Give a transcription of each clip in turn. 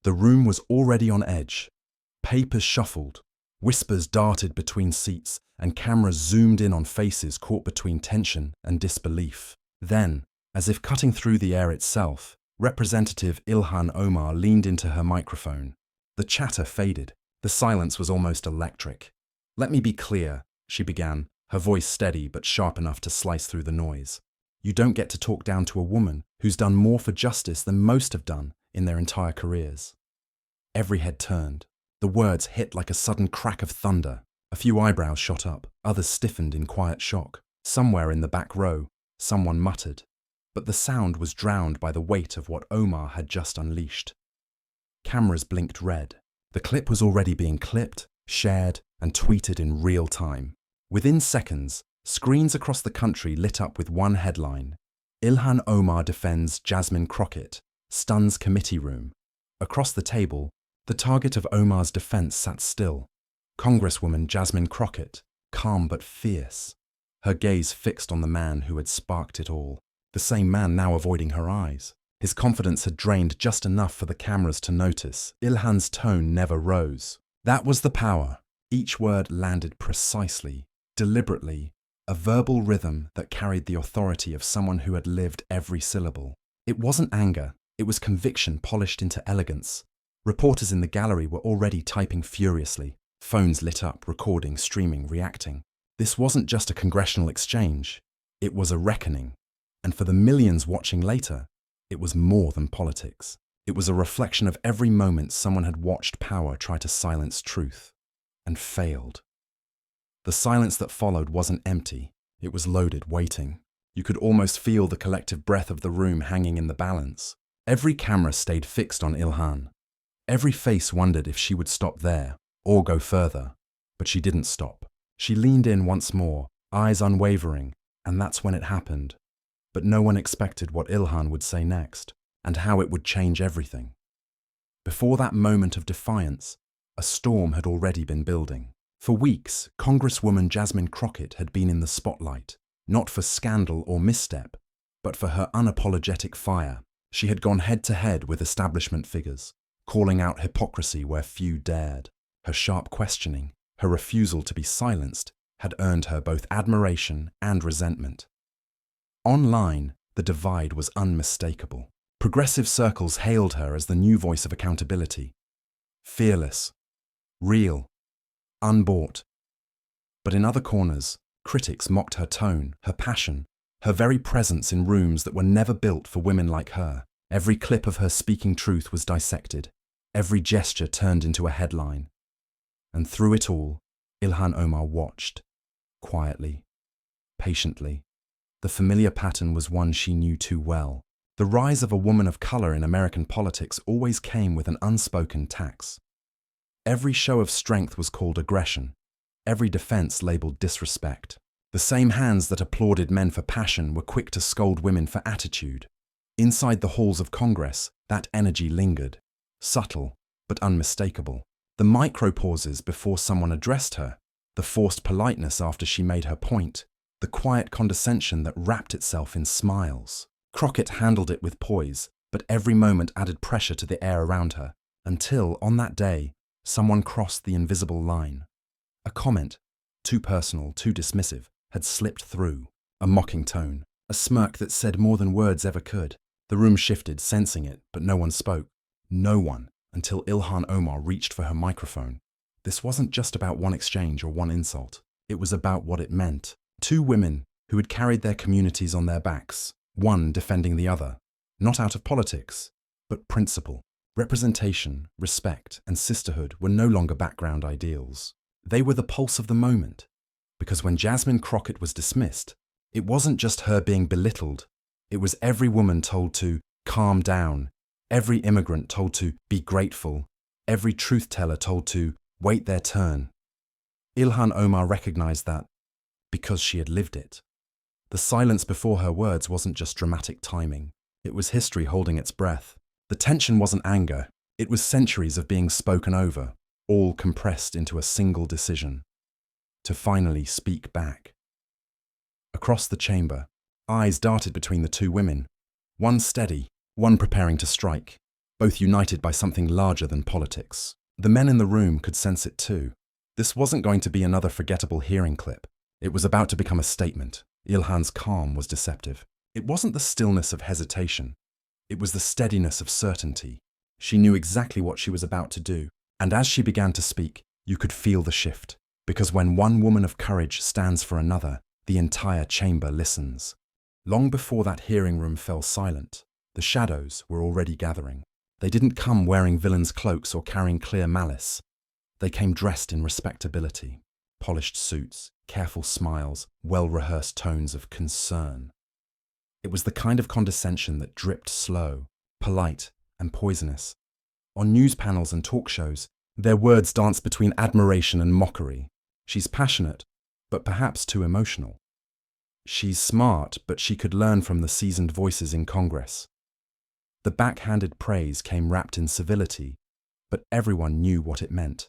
The room was already on edge. Papers shuffled, whispers darted between seats, and cameras zoomed in on faces caught between tension and disbelief. Then, as if cutting through the air itself, Representative Ilhan Omar leaned into her microphone. The chatter faded. The silence was almost electric. "Let me be clear," she began, her voice steady but sharp enough to slice through the noise. "You don't get to talk down to a woman who's done more for justice than most have done in their entire careers." Every head turned. The words hit like a sudden crack of thunder. A few eyebrows shot up, others stiffened in quiet shock. Somewhere in the back row, someone muttered. But the sound was drowned by the weight of what Omar had just unleashed. Cameras blinked red. The clip was already being clipped, shared, and tweeted in real time. Within seconds, screens across the country lit up with one headline: Ilhan Omar defends Jasmine Crockett, stuns committee room. Across the table, the target of Omar's defense sat still. Congresswoman Jasmine Crockett, calm but fierce, her gaze fixed on the man who had sparked it all. The same man now avoiding her eyes. His confidence had drained just enough for the cameras to notice. Ilhan's tone never rose. That was the power. Each word landed precisely, deliberately, a verbal rhythm that carried the authority of someone who had lived every syllable. It wasn't anger, it was conviction polished into elegance. Reporters in the gallery were already typing furiously, phones lit up, recording, streaming, reacting. This wasn't just a congressional exchange, it was a reckoning. And for the millions watching later, it was more than politics. It was a reflection of every moment someone had watched power try to silence truth, and failed. The silence that followed wasn't empty, it was loaded, waiting. You could almost feel the collective breath of the room hanging in the balance. Every camera stayed fixed on Ilhan. Every face wondered if she would stop there, or go further. But she didn't stop. She leaned in once more, eyes unwavering, and that's when it happened. But no one expected what Ilhan would say next, and how it would change everything. Before that moment of defiance, a storm had already been building. For weeks, Congresswoman Jasmine Crockett had been in the spotlight, not for scandal or misstep, but for her unapologetic fire. She had gone head-to-head with establishment figures, calling out hypocrisy where few dared. Her sharp questioning, her refusal to be silenced, had earned her both admiration and resentment. Online, the divide was unmistakable. Progressive circles hailed her as the new voice of accountability. Fearless, real, unbought. But in other corners, critics mocked her tone, her passion, her very presence in rooms that were never built for women like her. Every clip of her speaking truth was dissected, every gesture turned into a headline. And through it all, Ilhan Omar watched, quietly, patiently. The familiar pattern was one she knew too well. The rise of a woman of color in American politics always came with an unspoken tax. Every show of strength was called aggression, every defense labeled disrespect. The same hands that applauded men for passion were quick to scold women for attitude. Inside the halls of Congress, that energy lingered, subtle but unmistakable. The micro-pauses before someone addressed her, the forced politeness after she made her point, the quiet condescension that wrapped itself in smiles. Crockett handled it with poise, but every moment added pressure to the air around her, until, on that day, someone crossed the invisible line. A comment, too personal, too dismissive, had slipped through, a mocking tone, a smirk that said more than words ever could. The room shifted, sensing it, but no one spoke. No one, until Ilhan Omar reached for her microphone. This wasn't just about one exchange or one insult. It was about what it meant. Two women who had carried their communities on their backs, one defending the other, not out of politics, but principle. Representation, respect, and sisterhood were no longer background ideals. They were the pulse of the moment. Because when Jasmine Crockett was dismissed, it wasn't just her being belittled. It was every woman told to calm down, every immigrant told to be grateful, every truth teller told to wait their turn. Ilhan Omar recognized that because she had lived it. The silence before her words wasn't just dramatic timing. It was history holding its breath. The tension wasn't anger. It was centuries of being spoken over, all compressed into a single decision. To finally speak back. Across the chamber, eyes darted between the two women, one steady, one preparing to strike. both united by something larger than politics. The men in the room could sense it too. This wasn't going to be another forgettable hearing clip. It was about to become a statement. Ilhan's calm was deceptive. It wasn't the stillness of hesitation. It was the steadiness of certainty. She knew exactly what she was about to do. And as she began to speak, you could feel the shift. Because when one woman of courage stands for another, the entire chamber listens. Long before that hearing room fell silent, the shadows were already gathering. They didn't come wearing villains' cloaks or carrying clear malice. They came dressed in respectability, polished suits, careful smiles, well-rehearsed tones of concern. It was the kind of condescension that dripped slow, polite, and poisonous. On news panels and talk shows, their words danced between admiration and mockery. She's passionate, but perhaps too emotional. She's smart, but she could learn from the seasoned voices in Congress. The backhanded praise came wrapped in civility, but everyone knew what it meant.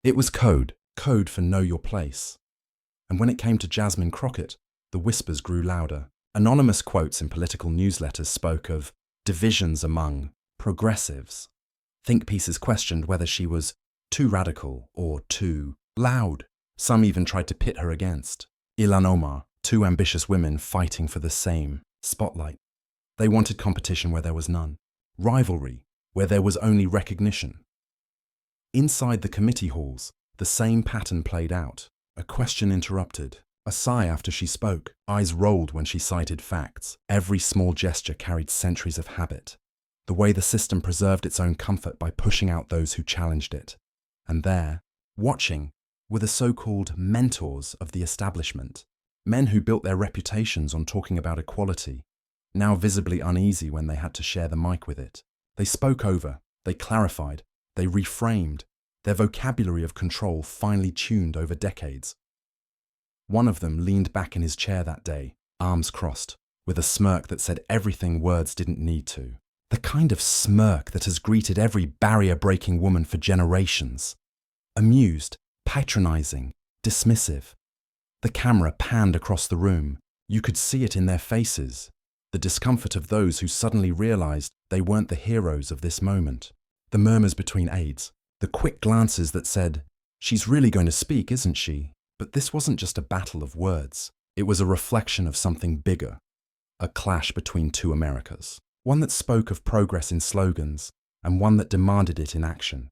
It was code for know your place. And when it came to Jasmine Crockett, the whispers grew louder. Anonymous quotes in political newsletters spoke of divisions among progressives. Think pieces questioned whether she was too radical or too loud. Some even tried to pit her against Ilhan Omar, two ambitious women fighting for the same spotlight. They wanted competition where there was none, rivalry where there was only recognition. Inside the committee halls, the same pattern played out. A question interrupted, a sigh after she spoke, eyes rolled when she cited facts. Every small gesture carried centuries of habit. The way the system preserved its own comfort by pushing out those who challenged it. And there, watching, were the so-called mentors of the establishment. Men who built their reputations on talking about equality, now visibly uneasy when they had to share the mic with it. They spoke over, they clarified, they reframed, their vocabulary of control finely tuned over decades. One of them leaned back in his chair that day, arms crossed, with a smirk that said everything words didn't need to. The kind of smirk that has greeted every barrier-breaking woman for generations. Amused, patronizing, dismissive. The camera panned across the room. You could see it in their faces, the discomfort of those who suddenly realized they weren't the heroes of this moment. The murmurs between aides, the quick glances that said, "She's really going to speak, isn't she?" But this wasn't just a battle of words. It was a reflection of something bigger, a clash between two Americas. One that spoke of progress in slogans, and one that demanded it in action.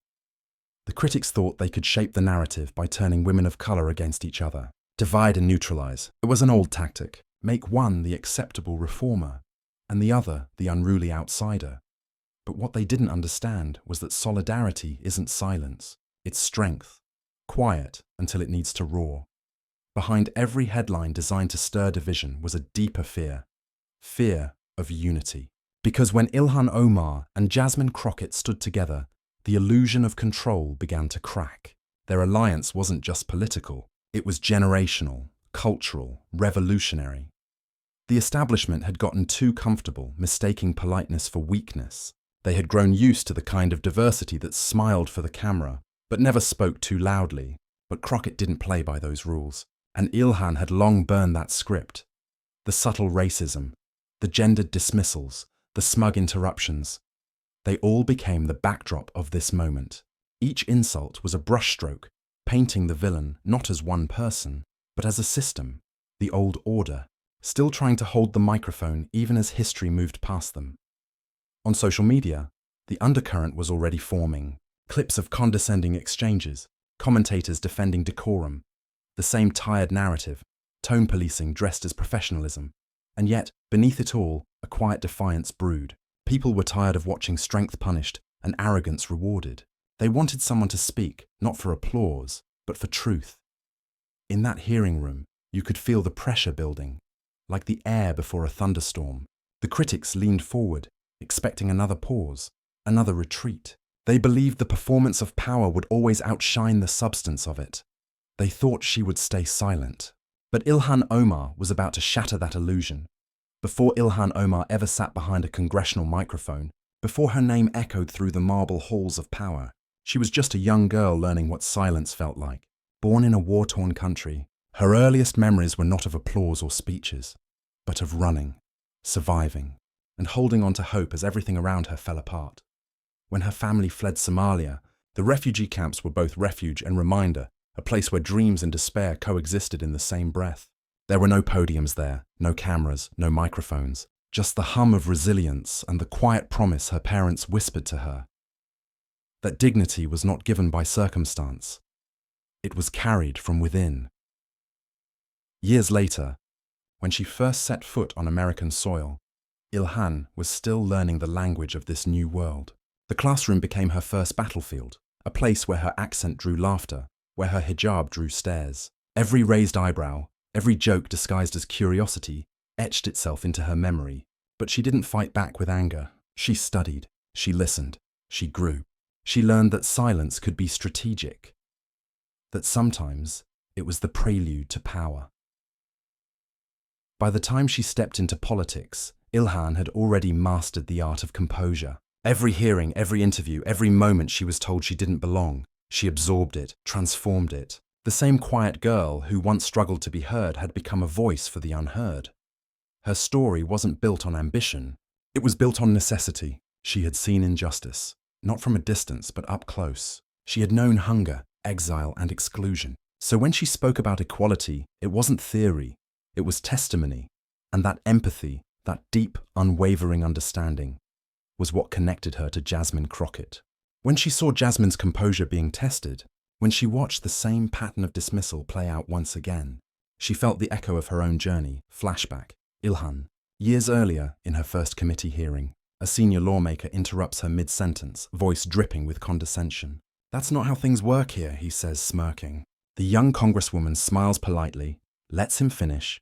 The critics thought they could shape the narrative by turning women of color against each other. Divide and neutralize. It was an old tactic. Make one the acceptable reformer, and the other the unruly outsider. But what they didn't understand was that solidarity isn't silence, it's strength, quiet until it needs to roar. Behind every headline designed to stir division was a deeper fear of unity. Because when Ilhan Omar and Jasmine Crockett stood together, the illusion of control began to crack. Their alliance wasn't just political, it was generational, cultural, revolutionary. The establishment had gotten too comfortable mistaking politeness for weakness. They had grown used to the kind of diversity that smiled for the camera, but never spoke too loudly. But Crockett didn't play by those rules, and Ilhan had long burned that script. The subtle racism, the gendered dismissals, the smug interruptions, they all became the backdrop of this moment. Each insult was a brushstroke, painting the villain not as one person, but as a system, the old order, still trying to hold the microphone even as history moved past them. On social media, the undercurrent was already forming. Clips of condescending exchanges, commentators defending decorum, the same tired narrative, tone policing dressed as professionalism. And yet, beneath it all, a quiet defiance brewed. People were tired of watching strength punished and arrogance rewarded. They wanted someone to speak, not for applause, but for truth. In that hearing room, you could feel the pressure building, like the air before a thunderstorm. The critics leaned forward, expecting another pause, another retreat. They believed the performance of power would always outshine the substance of it. They thought she would stay silent. But Ilhan Omar was about to shatter that illusion. Before Ilhan Omar ever sat behind a congressional microphone, before her name echoed through the marble halls of power, she was just a young girl learning what silence felt like. Born in a war-torn country, her earliest memories were not of applause or speeches, but of running, surviving, and holding on to hope as everything around her fell apart. When her family fled Somalia, the refugee camps were both refuge and reminder, a place where dreams and despair coexisted in the same breath. There were no podiums there, no cameras, no microphones, just the hum of resilience and the quiet promise her parents whispered to her. That dignity was not given by circumstance. It was carried from within. Years later, when she first set foot on American soil, Ilhan was still learning the language of this new world. The classroom became her first battlefield, a place where her accent drew laughter, where her hijab drew stares. Every raised eyebrow, every joke disguised as curiosity, etched itself into her memory. But she didn't fight back with anger. She studied, she listened, she grew. She learned that silence could be strategic, that sometimes it was the prelude to power. By the time she stepped into politics, Ilhan had already mastered the art of composure. Every hearing, every interview, every moment she was told she didn't belong, she absorbed it, transformed it. The same quiet girl who once struggled to be heard had become a voice for the unheard. Her story wasn't built on ambition. It was built on necessity. She had seen injustice, not from a distance, but up close. She had known hunger, exile, and exclusion. So when she spoke about equality, it wasn't theory, it was testimony. And that empathy, that deep, unwavering understanding, was what connected her to Jasmine Crockett. When she saw Jasmine's composure being tested, when she watched the same pattern of dismissal play out once again, she felt the echo of her own journey, flashback. Ilhan. Years earlier, in her first committee hearing, a senior lawmaker interrupts her mid-sentence, voice dripping with condescension. "That's not how things work here," he says, smirking. The young congresswoman smiles politely, lets him finish,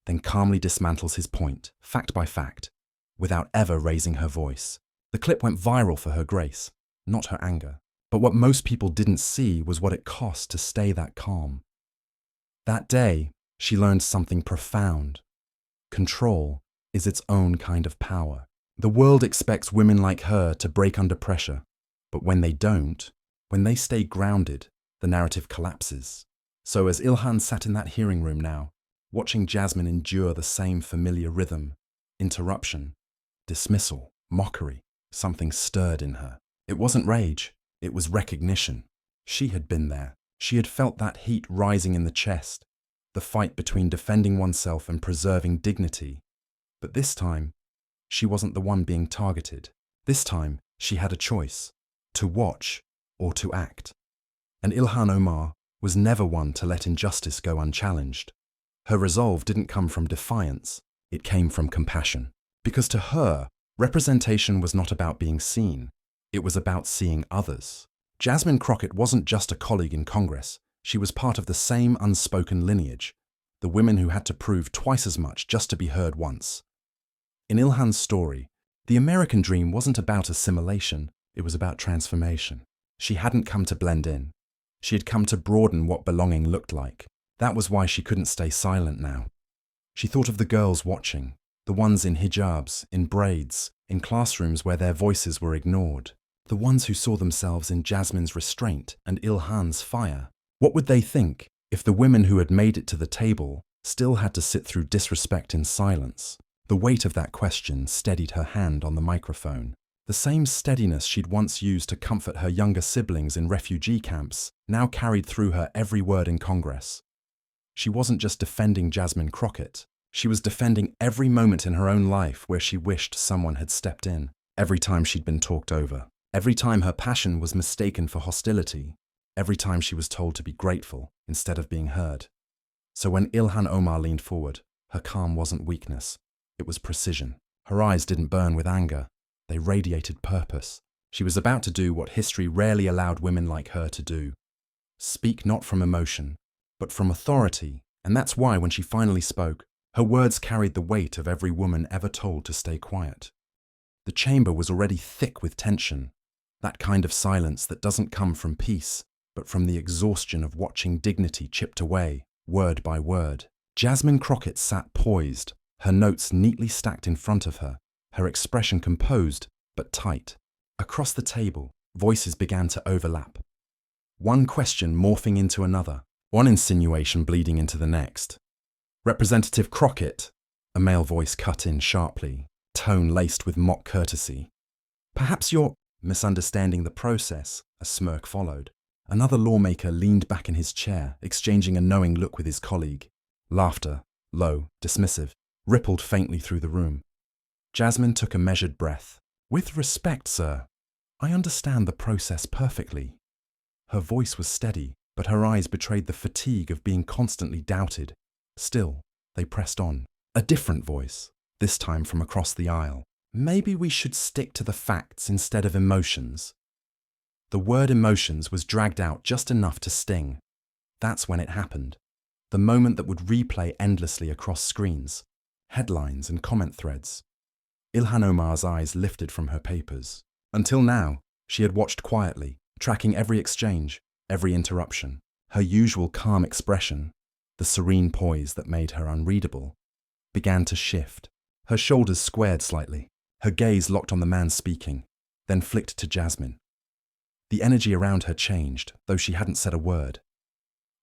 then calmly dismantles his point, fact by fact, without ever raising her voice. The clip went viral for her grace, not her anger. But what most people didn't see was what it cost to stay that calm. That day, she learned something profound. Control is its own kind of power. The world expects women like her to break under pressure, but when they don't, when they stay grounded, the narrative collapses. So as Ilhan sat in that hearing room now, watching Jasmine endure the same familiar rhythm, interruption, dismissal, mockery, something stirred in her. It wasn't rage, it was recognition. She had been there. She had felt that heat rising in the chest, the fight between defending oneself and preserving dignity. But this time, she wasn't the one being targeted. This time, she had a choice, to watch or to act. And Ilhan Omar was never one to let injustice go unchallenged. Her resolve didn't come from defiance, it came from compassion. Because to her, representation was not about being seen, it was about seeing others. Jasmine Crockett wasn't just a colleague in Congress, she was part of the same unspoken lineage, the women who had to prove twice as much just to be heard once. In Ilhan's story, the American dream wasn't about assimilation, it was about transformation. She hadn't come to blend in. She had come to broaden what belonging looked like. That was why she couldn't stay silent now. She thought of the girls watching, the ones in hijabs, in braids, in classrooms where their voices were ignored, the ones who saw themselves in Jasmine's restraint and Ilhan's fire. What would they think if the women who had made it to the table still had to sit through disrespect in silence? The weight of that question steadied her hand on the microphone. The same steadiness she'd once used to comfort her younger siblings in refugee camps now carried through her every word in Congress. She wasn't just defending Jasmine Crockett, she was defending every moment in her own life where she wished someone had stepped in, every time she'd been talked over, every time her passion was mistaken for hostility, every time she was told to be grateful instead of being heard. So when Ilhan Omar leaned forward, her calm wasn't weakness, it was precision. Her eyes didn't burn with anger, they radiated purpose. She was about to do what history rarely allowed women like her to do. Speak not from emotion, but from authority, and that's why when she finally spoke, her words carried the weight of every woman ever told to stay quiet. The chamber was already thick with tension, that kind of silence that doesn't come from peace, but from the exhaustion of watching dignity chipped away, word by word. Jasmine Crockett sat poised, her notes neatly stacked in front of her, her expression composed but tight. Across the table, voices began to overlap. One question morphing into another, one insinuation bleeding into the next. "Representative Crockett," a male voice cut in sharply, tone laced with mock courtesy. "Perhaps you're..." misunderstanding the process, a smirk followed. Another lawmaker leaned back in his chair, exchanging a knowing look with his colleague. Laughter, low, dismissive, rippled faintly through the room. Jasmine took a measured breath. "With respect, sir, I understand the process perfectly." Her voice was steady, but her eyes betrayed the fatigue of being constantly doubted. Still, they pressed on. A different voice, this time from across the aisle. "Maybe we should stick to the facts instead of emotions." The word emotions was dragged out just enough to sting. That's when it happened. The moment that would replay endlessly across screens, headlines and comment threads. Ilhan Omar's eyes lifted from her papers. Until now, she had watched quietly, tracking every exchange, every interruption. Her usual calm expression, the serene poise that made her unreadable, began to shift. Her shoulders squared slightly, her gaze locked on the man speaking, then flicked to Jasmine. The energy around her changed, though she hadn't said a word.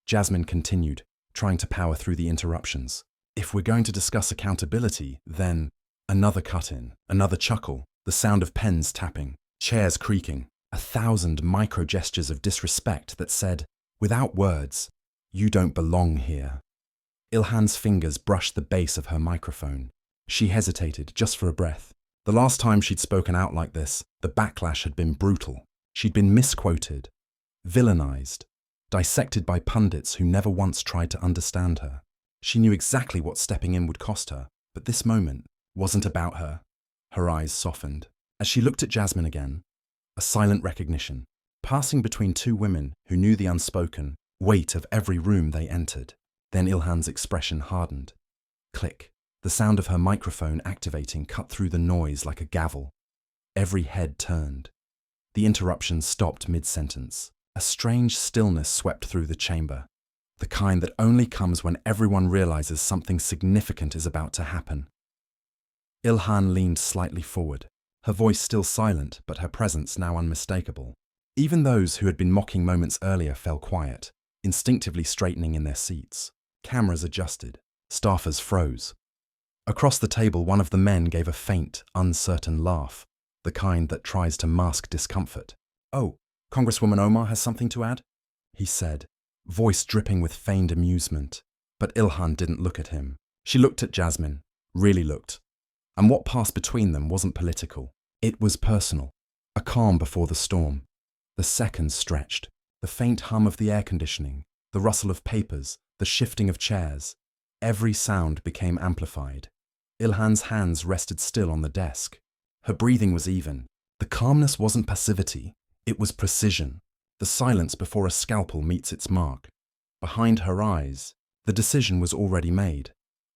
Jasmine continued, trying to power through the interruptions. "If we're going to discuss accountability, then..." Another cut-in, another chuckle, the sound of pens tapping, chairs creaking, 1,000 micro-gestures of disrespect that said, without words, "You don't belong here." Ilhan's fingers brushed the base of her microphone. She hesitated, just for a breath. The last time she'd spoken out like this, the backlash had been brutal. She'd been misquoted, villainized, dissected by pundits who never once tried to understand her. She knew exactly what stepping in would cost her, but this moment wasn't about her. Her eyes softened. As she looked at Jasmine again, a silent recognition, passing between two women who knew the unspoken weight of every room they entered. Then Ilhan's expression hardened. Click. The sound of her microphone activating cut through the noise like a gavel. Every head turned. The interruptions stopped mid-sentence. A strange stillness swept through the chamber, the kind that only comes when everyone realizes something significant is about to happen. Ilhan leaned slightly forward, her voice still silent, but her presence now unmistakable. Even those who had been mocking moments earlier fell quiet, instinctively straightening in their seats. Cameras adjusted. Staffers froze. Across the table, one of the men gave a faint, uncertain laugh, the kind that tries to mask discomfort. "Oh, Congresswoman Omar has something to add?" he said, voice dripping with feigned amusement. But Ilhan didn't look at him. She looked at Jasmine, really looked. And what passed between them wasn't political. It was personal. A calm before the storm. The seconds stretched. The faint hum of the air conditioning, the rustle of papers, the shifting of chairs. Every sound became amplified. Ilhan's hands rested still on the desk. Her breathing was even. The calmness wasn't passivity. It was precision. The silence before a scalpel meets its mark. Behind her eyes, the decision was already made.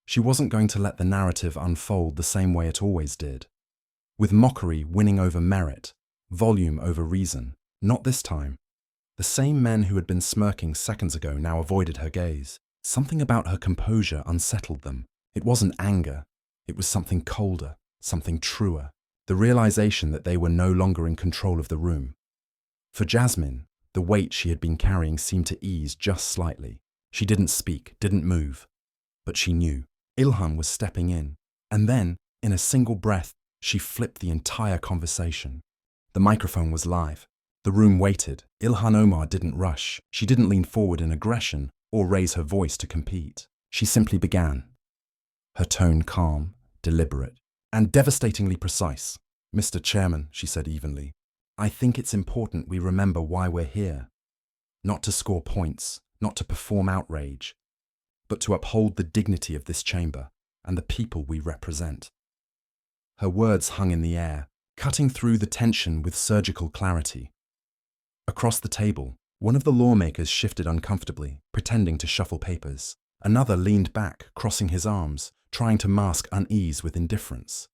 She wasn't going to let the narrative unfold the same way it always did. With mockery winning over merit, volume over reason. Not this time. The same men who had been smirking seconds ago now avoided her gaze. Something about her composure unsettled them. It wasn't anger. It was something colder, something truer. The realization that they were no longer in control of the room. For Jasmine, the weight she had been carrying seemed to ease just slightly. She didn't speak, didn't move. But she knew. Ilhan was stepping in. And then, in a single breath, she flipped the entire conversation. The microphone was live. The room waited. Ilhan Omar didn't rush. She didn't lean forward in aggression or raise her voice to compete. She simply began. Her tone calm, deliberate, and devastatingly precise. "Mr. Chairman," she said evenly, "I think it's important we remember why we're here. Not to score points, not to perform outrage, but to uphold the dignity of this chamber and the people we represent." Her words hung in the air, cutting through the tension with surgical clarity. Across the table, one of the lawmakers shifted uncomfortably, pretending to shuffle papers. Another leaned back, crossing his arms, trying to mask unease with indifference.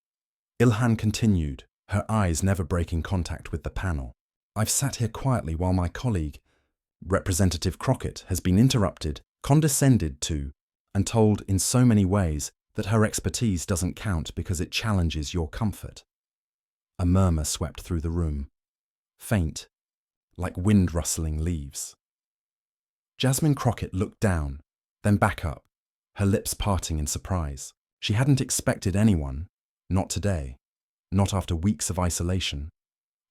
Ilhan continued, her eyes never breaking contact with the panel. "I've sat here quietly while my colleague, Representative Crockett, has been interrupted, condescended to, and told in so many ways that her expertise doesn't count because it challenges your comfort." A murmur swept through the room, faint, like wind rustling leaves. Jasmine Crockett looked down, then back up, her lips parting in surprise. She hadn't expected anyone, not today, not after weeks of isolation,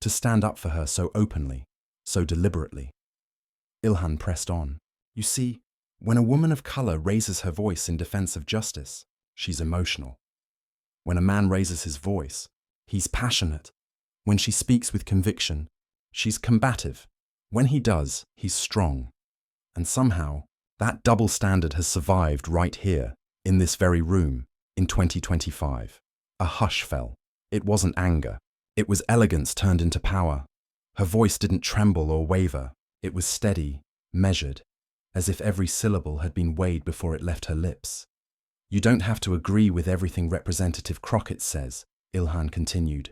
to stand up for her so openly, so deliberately. Ilhan pressed on. You see, when a woman of color raises her voice in defense of justice, she's emotional. When a man raises his voice, he's passionate. When she speaks with conviction, she's combative. When he does, he's strong. And somehow, that double standard has survived right here, in this very room, in 2025. A hush fell. It wasn't anger. It was elegance turned into power. Her voice didn't tremble or waver. It was steady, measured, as if every syllable had been weighed before it left her lips. You don't have to agree with everything Representative Crockett says, Ilhan continued.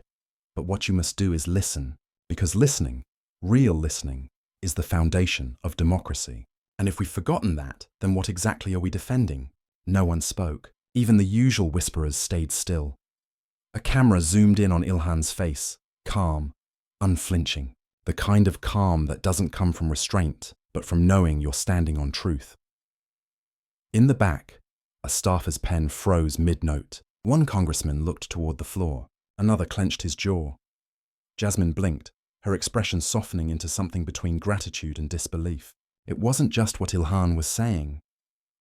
But what you must do is listen, because listening, real listening, is the foundation of democracy. And if we've forgotten that, then what exactly are we defending? No one spoke. Even the usual whisperers stayed still. A camera zoomed in on Ilhan's face, calm, unflinching. The kind of calm that doesn't come from restraint, but from knowing you're standing on truth. In the back, a staffer's pen froze mid-note. One congressman looked toward the floor. Another clenched his jaw. Jasmine blinked, her expression softening into something between gratitude and disbelief. It wasn't just what Ilhan was saying.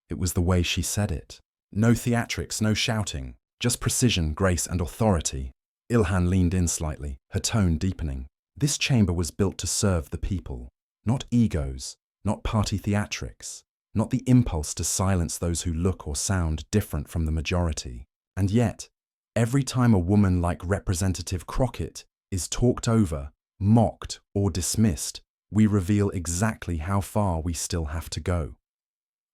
It was the way she said it. No theatrics, no shouting, just precision, grace, and authority. Ilhan leaned in slightly, her tone deepening. This chamber was built to serve the people, not egos, not party theatrics, not the impulse to silence those who look or sound different from the majority. And yet, every time a woman like Representative Crockett is talked over, mocked, or dismissed, we reveal exactly how far we still have to go.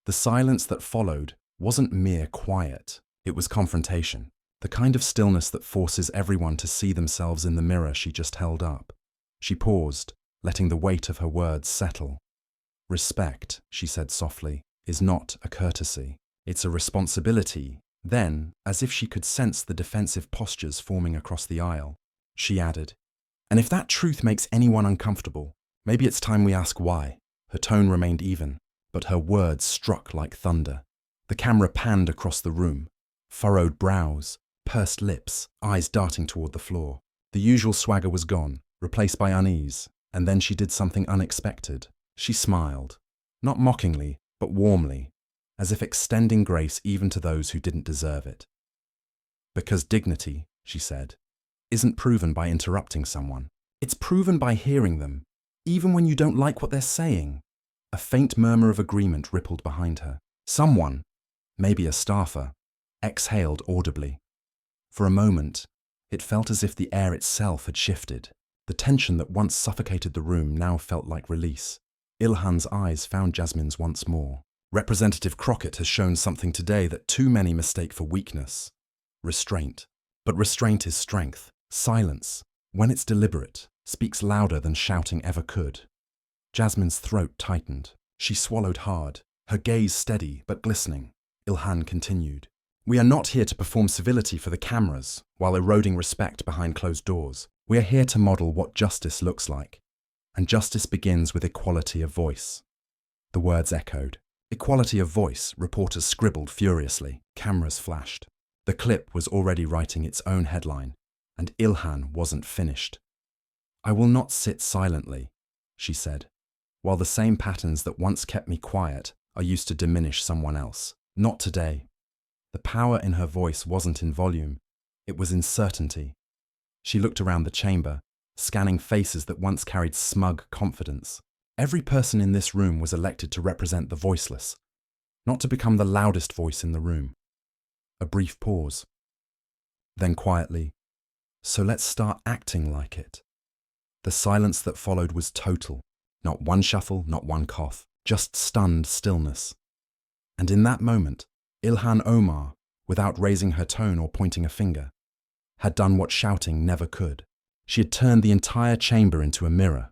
The silence that followed wasn't mere quiet, it was confrontation, the kind of stillness that forces everyone to see themselves in the mirror she just held up. She paused, letting the weight of her words settle. Respect, she said softly, is not a courtesy. It's a responsibility. Then, as if she could sense the defensive postures forming across the aisle, she added, and if that truth makes anyone uncomfortable, maybe it's time we ask why. Her tone remained even, but her words struck like thunder. The camera panned across the room, furrowed brows, pursed lips, eyes darting toward the floor. The usual swagger was gone, replaced by unease, and then she did something unexpected. She smiled, not mockingly, but warmly, as if extending grace even to those who didn't deserve it. Because dignity, she said, isn't proven by interrupting someone. It's proven by hearing them, even when you don't like what they're saying. A faint murmur of agreement rippled behind her. Someone, maybe a staffer, exhaled audibly. For a moment, it felt as if the air itself had shifted. The tension that once suffocated the room now felt like release. Ilhan's eyes found Jasmine's once more. Representative Crockett has shown something today that too many mistake for weakness. Restraint. But restraint is strength. Silence, when it's deliberate, speaks louder than shouting ever could. Jasmine's throat tightened. She swallowed hard, her gaze steady but glistening. Ilhan continued. We are not here to perform civility for the cameras while eroding respect behind closed doors. We are here to model what justice looks like. And justice begins with equality of voice. The words echoed. Equality of voice, reporters scribbled furiously. Cameras flashed. The clip was already writing its own headline, and Ilhan wasn't finished. I will not sit silently, she said, while the same patterns that once kept me quiet are used to diminish someone else. Not today. The power in her voice wasn't in volume, it was in certainty. She looked around the chamber, scanning faces that once carried smug confidence. Every person in this room was elected to represent the voiceless, not to become the loudest voice in the room. A brief pause. Then quietly, so let's start acting like it. The silence that followed was total. Not one shuffle, not one cough, just stunned stillness. And in that moment, Ilhan Omar, without raising her tone or pointing a finger, had done what shouting never could. She had turned the entire chamber into a mirror.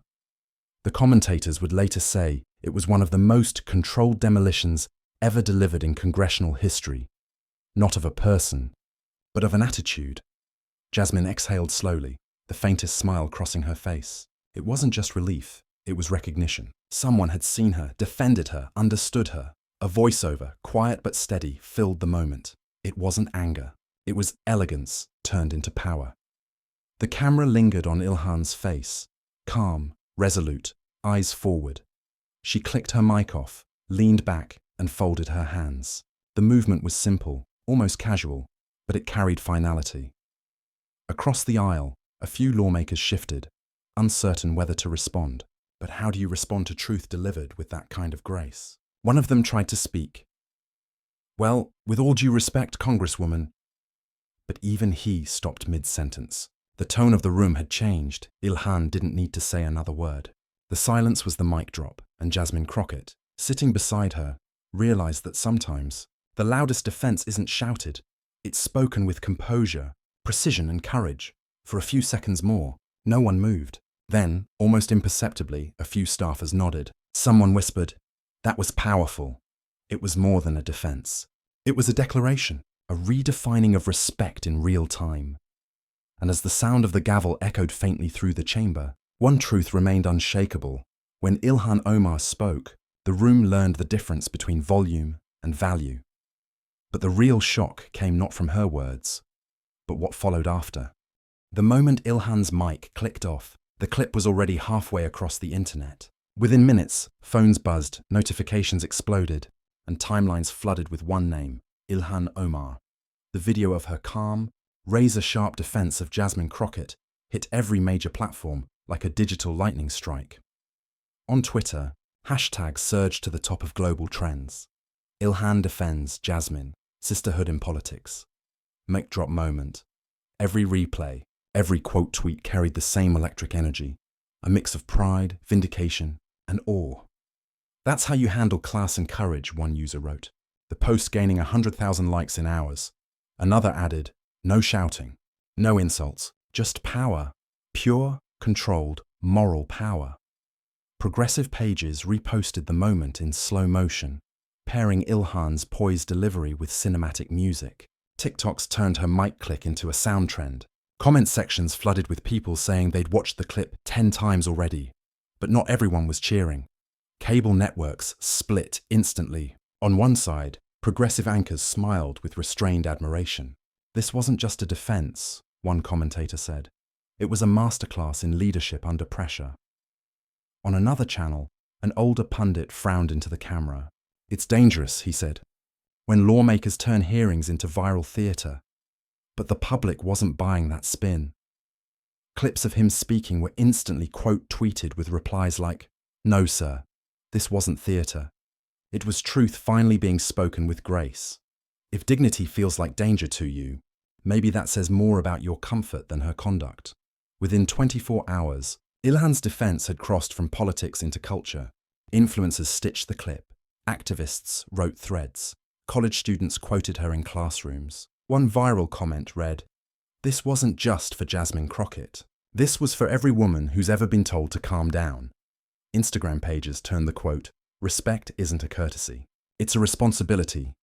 The commentators would later say it was one of the most controlled demolitions ever delivered in congressional history. Not of a person, but of an attitude. Jasmine exhaled slowly, the faintest smile crossing her face. It wasn't just relief, it was recognition. Someone had seen her, defended her, understood her. A voiceover, quiet but steady, filled the moment. It wasn't anger. It was elegance turned into power. The camera lingered on Ilhan's face, calm, resolute, eyes forward. She clicked her mic off, leaned back, and folded her hands. The movement was simple, almost casual, but it carried finality. Across the aisle, a few lawmakers shifted, uncertain whether to respond. But how do you respond to truth delivered with that kind of grace? One of them tried to speak. "Well, with all due respect, Congresswoman." But even he stopped mid-sentence. The tone of the room had changed. Ilhan didn't need to say another word. The silence was the mic drop, and Jasmine Crockett, sitting beside her, realized that sometimes the loudest defense isn't shouted. It's spoken with composure, precision, and courage. For a few seconds more, no one moved. Then, almost imperceptibly, a few staffers nodded. Someone whispered, "That was powerful." It was more than a defense. It was a declaration, a redefining of respect in real time. And as the sound of the gavel echoed faintly through the chamber, one truth remained unshakable. When Ilhan Omar spoke, the room learned the difference between volume and value. But the real shock came not from her words, but what followed after. The moment Ilhan's mic clicked off, the clip was already halfway across the internet. Within minutes, phones buzzed, notifications exploded, and timelines flooded with one name, Ilhan Omar. The video of her calm, razor-sharp defense of Jasmine Crockett hit every major platform like a digital lightning strike. On Twitter, hashtags surged to the top of global trends. Ilhan defends Jasmine, sisterhood in politics. Mic drop moment. Every replay, every quote tweet carried the same electric energy, a mix of pride, vindication, and awe. "That's how you handle class and courage," one user wrote, the post gaining 100,000 likes in hours. Another added, "No shouting, no insults, just power, pure, controlled, moral power." Progressive pages reposted the moment in slow motion, pairing Ilhan's poised delivery with cinematic music. TikToks turned her mic click into a sound trend. Comment sections flooded with people saying they'd watched the clip 10 times already. But not everyone was cheering. Cable networks split instantly. On one side, progressive anchors smiled with restrained admiration. "This wasn't just a defense," one commentator said. "It was a masterclass in leadership under pressure." On another channel, an older pundit frowned into the camera. "It's dangerous," he said, "when lawmakers turn hearings into viral theatre." But the public wasn't buying that spin. Clips of him speaking were instantly quote-tweeted with replies like, "No, sir, this wasn't theatre. It was truth finally being spoken with grace." If dignity feels like danger to you, maybe that says more about your comfort than her conduct. Within 24 hours, Ilhan's defense had crossed from politics into culture. Influencers stitched the clip. Activists wrote threads. College students quoted her in classrooms. One viral comment read, "This wasn't just for Jasmine Crockett. This was for every woman who's ever been told to calm down." Instagram pages turned the quote, "Respect isn't a courtesy, it's a responsibility,"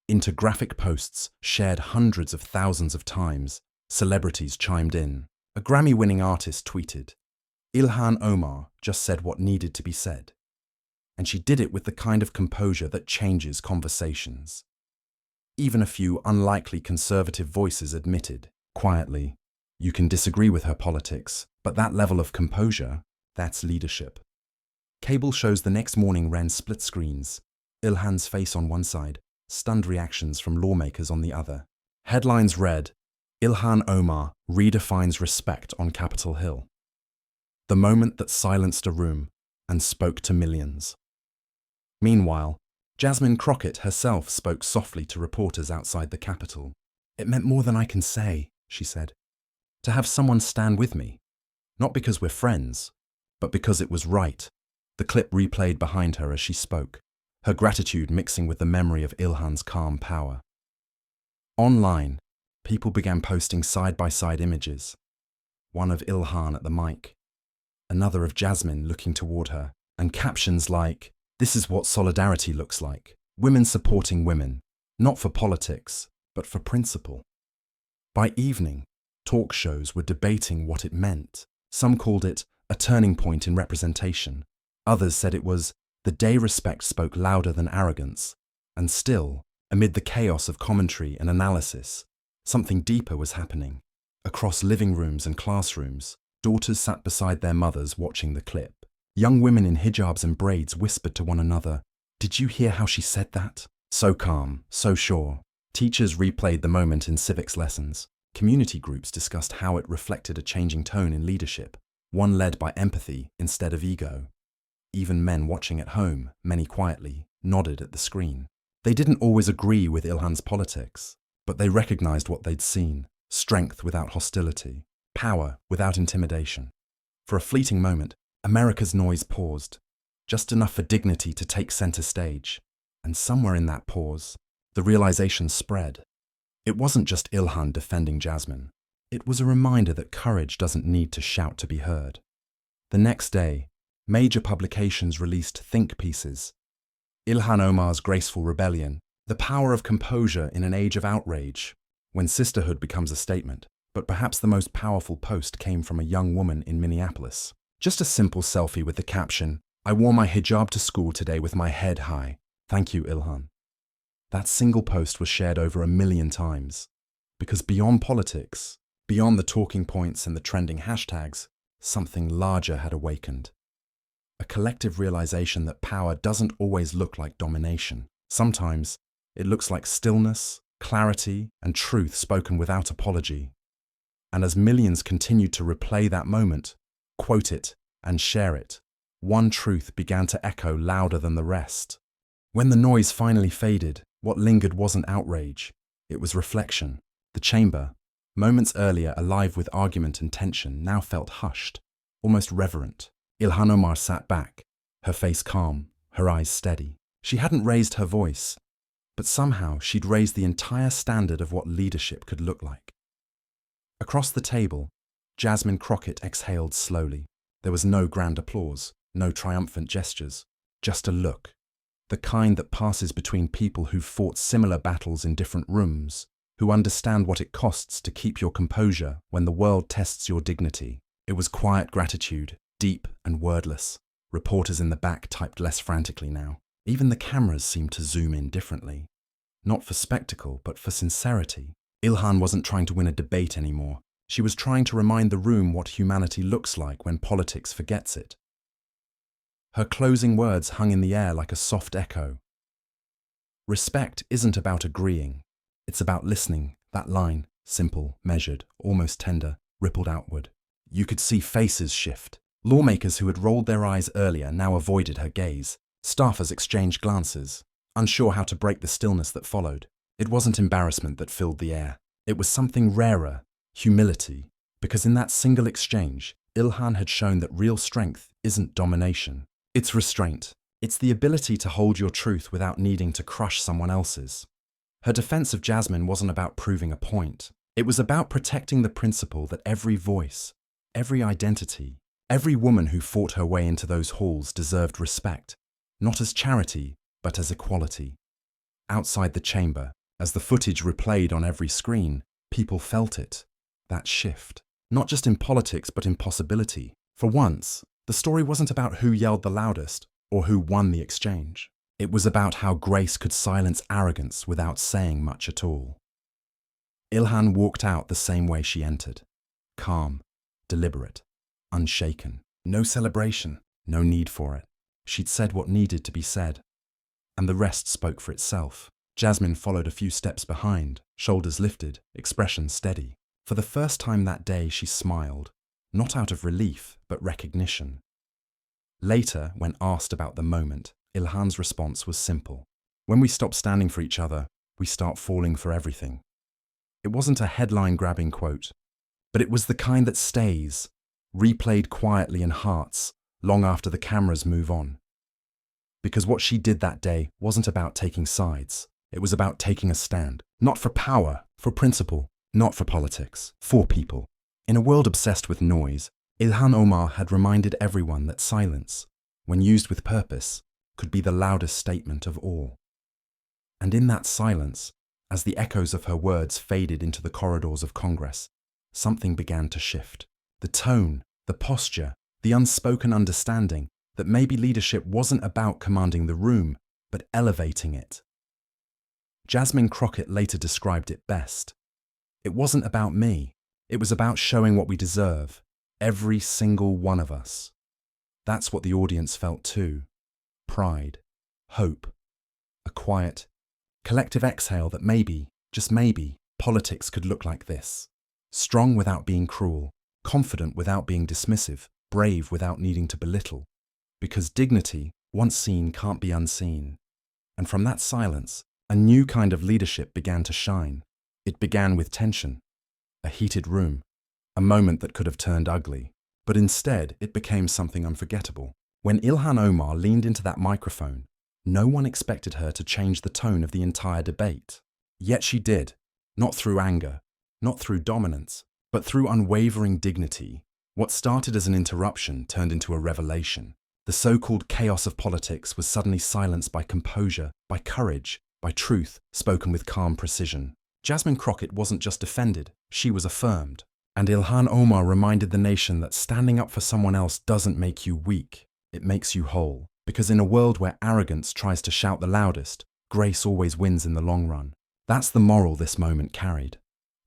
into graphic posts shared hundreds of thousands of times. Celebrities chimed in. A Grammy-winning artist tweeted, "Ilhan Omar just said what needed to be said." And she did it with the kind of composure that changes conversations. Even a few unlikely conservative voices admitted, quietly, you can disagree with her politics, but that level of composure, that's leadership. Cable shows the next morning ran split screens, Ilhan's face on one side, stunned reactions from lawmakers on the other. Headlines read, "Ilhan Omar redefines respect on Capitol Hill." The moment that silenced a room and spoke to millions. Meanwhile, Jasmine Crockett herself spoke softly to reporters outside the Capitol. "It meant more than I can say," she said, "to have someone stand with me. Not because we're friends, but because it was right." The clip replayed behind her as she spoke, her gratitude mixing with the memory of Ilhan's calm power. Online, people began posting side-by-side images. One of Ilhan at the mic, another of Jasmine looking toward her, and captions like, "This is what solidarity looks like. Women supporting women, not for politics, but for principle." By evening, talk shows were debating what it meant. Some called it a turning point in representation. Others said it was the day respect spoke louder than arrogance. And still, amid the chaos of commentary and analysis, something deeper was happening. Across living rooms and classrooms, daughters sat beside their mothers watching the clip. Young women in hijabs and braids whispered to one another, "Did you hear how she said that?" So calm, so sure. Teachers replayed the moment in civics lessons. Community groups discussed how it reflected a changing tone in leadership, one led by empathy instead of ego. Even men watching at home, many quietly, nodded at the screen. They didn't always agree with Ilhan's politics, but they recognized what they'd seen: strength without hostility, power without intimidation. For a fleeting moment, America's noise paused, just enough for dignity to take center stage. And somewhere in that pause, the realization spread. It wasn't just Ilhan defending Jasmine. It was a reminder that courage doesn't need to shout to be heard. The next day, major publications released think pieces. Ilhan Omar's graceful rebellion, the power of composure in an age of outrage, when sisterhood becomes a statement. But perhaps the most powerful post came from a young woman in Minneapolis. Just a simple selfie with the caption, "I wore my hijab to school today with my head high. Thank you, Ilhan." That single post was shared over 1 million times. Because beyond politics, beyond the talking points and the trending hashtags, something larger had awakened. A collective realization that power doesn't always look like domination. Sometimes it looks like stillness, clarity, and truth spoken without apology. And as millions continued to replay that moment, quote it, and share it, one truth began to echo louder than the rest. When the noise finally faded, what lingered wasn't outrage, it was reflection. The chamber, moments earlier alive with argument and tension, now felt hushed, almost reverent. Ilhan Omar sat back, her face calm, her eyes steady. She hadn't raised her voice, but somehow she'd raised the entire standard of what leadership could look like. Across the table, Jasmine Crockett exhaled slowly. There was no grand applause, no triumphant gestures, just a look. The kind that passes between people who've fought similar battles in different rooms, who understand what it costs to keep your composure when the world tests your dignity. It was quiet gratitude, deep and wordless. Reporters in the back typed less frantically now. Even the cameras seemed to zoom in differently. Not for spectacle, but for sincerity. Ilhan wasn't trying to win a debate anymore. She was trying to remind the room what humanity looks like when politics forgets it. Her closing words hung in the air like a soft echo. Respect isn't about agreeing. It's about listening. That line, simple, measured, almost tender, rippled outward. You could see faces shift. Lawmakers who had rolled their eyes earlier now avoided her gaze. Staffers exchanged glances, unsure how to break the stillness that followed. It wasn't embarrassment that filled the air. It was something rarer, humility. Because in that single exchange, Ilhan had shown that real strength isn't domination. It's restraint. It's the ability to hold your truth without needing to crush someone else's. Her defense of Jasmine wasn't about proving a point. It was about protecting the principle that every voice, every identity, every woman who fought her way into those halls deserved respect, not as charity, but as equality. Outside the chamber, as the footage replayed on every screen, people felt it, that shift. Not just in politics, but in possibility. For once, the story wasn't about who yelled the loudest or who won the exchange. It was about how grace could silence arrogance without saying much at all. Ilhan walked out the same way she entered. Calm, deliberate, unshaken. No celebration, no need for it. She'd said what needed to be said, and the rest spoke for itself. Jasmine followed a few steps behind, shoulders lifted, expression steady. For the first time that day, she smiled, not out of relief, but recognition. Later, when asked about the moment, Ilhan's response was simple. When we stop standing for each other, we start falling for everything. It wasn't a headline-grabbing quote, but it was the kind that stays, replayed quietly in hearts, long after the cameras move on. Because what she did that day wasn't about taking sides. It was about taking a stand. Not for power, for principle. Not for politics, for people. In a world obsessed with noise, Ilhan Omar had reminded everyone that silence, when used with purpose, could be the loudest statement of all. And in that silence, as the echoes of her words faded into the corridors of Congress, something began to shift. The tone, the posture, the unspoken understanding that maybe leadership wasn't about commanding the room, but elevating it. Jasmine Crockett later described it best. It wasn't about me. It was about showing what we deserve, every single one of us. That's what the audience felt too. Pride, hope, a quiet, collective exhale that maybe, just maybe, politics could look like this. Strong without being cruel, confident without being dismissive, brave without needing to belittle. Because dignity, once seen, can't be unseen. And from that silence, a new kind of leadership began to shine. It began with tension, a heated room, a moment that could have turned ugly. But instead, it became something unforgettable. When Ilhan Omar leaned into that microphone, no one expected her to change the tone of the entire debate. Yet she did, not through anger, not through dominance, but through unwavering dignity. What started as an interruption turned into a revelation. The so-called chaos of politics was suddenly silenced by composure, by courage, by truth, spoken with calm precision. Jasmine Crockett wasn't just defended, she was affirmed. And Ilhan Omar reminded the nation that standing up for someone else doesn't make you weak, it makes you whole. Because in a world where arrogance tries to shout the loudest, grace always wins in the long run. That's the moral this moment carried.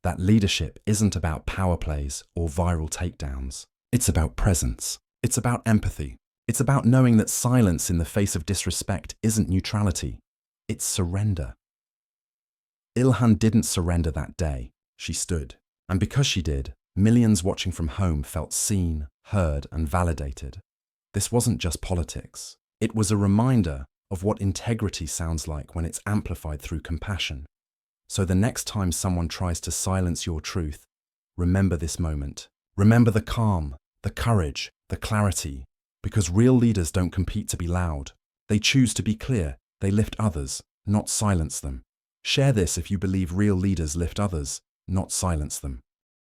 That leadership isn't about power plays or viral takedowns. It's about presence. It's about empathy. It's about knowing that silence in the face of disrespect isn't neutrality. It's surrender. Ilhan didn't surrender that day. She stood. And because she did, millions watching from home felt seen, heard, and validated. This wasn't just politics. It was a reminder of what integrity sounds like when it's amplified through compassion. So the next time someone tries to silence your truth, remember this moment. Remember the calm, the courage, the clarity. Because real leaders don't compete to be loud. They choose to be clear. They lift others, not silence them. Share this if you believe real leaders lift others, not silence them.